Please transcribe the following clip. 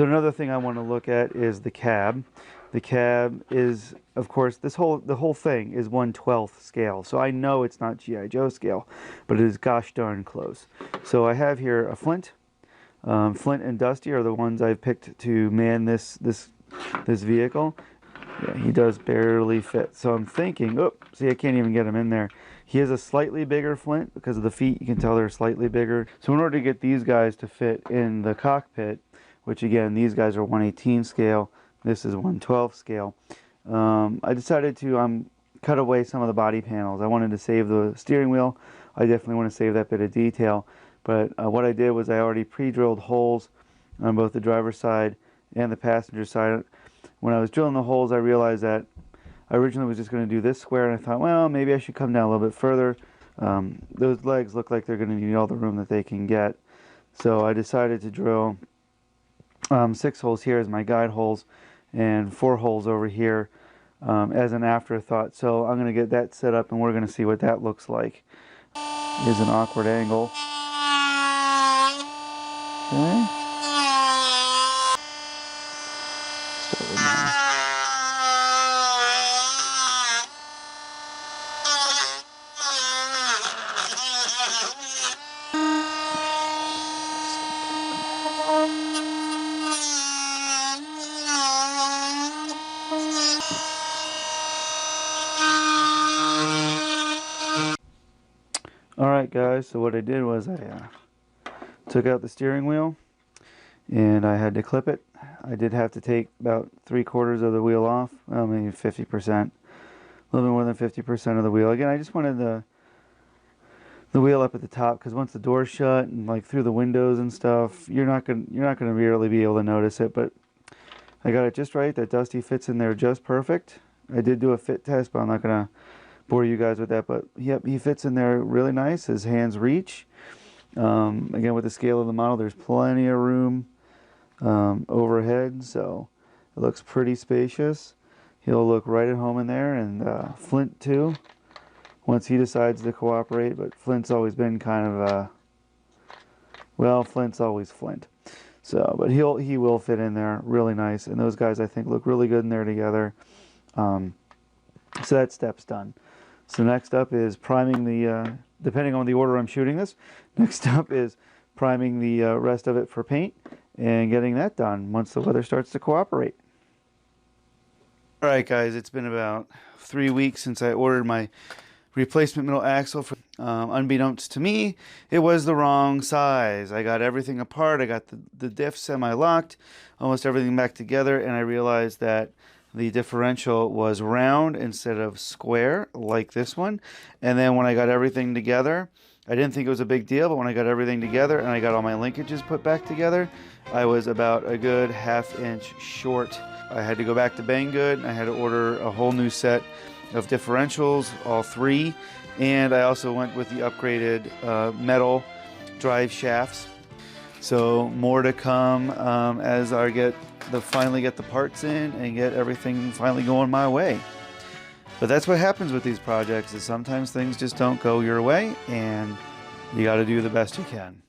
So another thing I want to look at is the cab. The cab is, of course, the whole thing is 1/12 scale. So I know it's not G.I. Joe scale, but it is gosh darn close. So I have here a Flint. Flint and Dusty are the ones I've picked to man this vehicle. Yeah, he does barely fit. So I'm thinking, oh, see, I can't even get him in there. He has a slightly bigger Flint because of the feet. You can tell they're slightly bigger. So in order to get these guys to fit in the cockpit, which again, these guys are 1/18 scale. This is 1/12 scale. I decided to cut away some of the body panels. I wanted to save the steering wheel. I definitely want to save that bit of detail. But what I did was I already pre-drilled holes on both the driver's side and the passenger side. When I was drilling the holes, I realized that I originally was just going to do this square, and I thought, well, maybe I should come down a little bit further. Those legs look like they're going to need all the room that they can get. So I decided to drill 6 holes here as my guide holes and 4 holes over here as an afterthought. So I'm going to get that set up, and we're going to see what that looks like. Here's an awkward angle. Okay. Start with my Alright guys, so what I did was I took out the steering wheel and I had to clip it. I did have to take about 3/4 of the wheel off, well, maybe 50%, a little bit more than 50% of the wheel. Again, I just wanted the wheel up at the top, because once the door's shut and like through the windows and stuff, you're not gonna really be able to notice it. But I got it just right. That Dusty fits in there just perfect. I did do a fit test, but I'm not gonna bore you guys with that. But yep, he fits in there really nice. His hands reach. Again, with the scale of the model, there's plenty of room overhead, so it looks pretty spacious. He'll look right at home in there, and Flint too, once he decides to cooperate. But Flint's always been kind of well, Flint's always Flint. So, but he will fit in there really nice, and those guys I think look really good in there together. So that step's done. So next up is priming the, depending on the order I'm shooting this, next up is priming the rest of it for paint and getting that done once the weather starts to cooperate. Alright guys, it's been about 3 weeks since I ordered my replacement middle axle. For, unbeknownst to me, it was the wrong size. I got everything apart, I got the diff semi-locked, almost everything back together, and I realized that the differential was round instead of square like this one. And then when I got everything together, I didn't think it was a big deal, but when I got everything together and I got all my linkages put back together, I was about a good ½ inch short. I had to go back to Banggood. I had to order a whole new set of differentials, all 3, and I also went with the upgraded metal drive shafts. So more to come as I finally get the parts in and get everything finally going my way. But that's what happens with these projects, is sometimes things just don't go your way, and you got to do the best you can.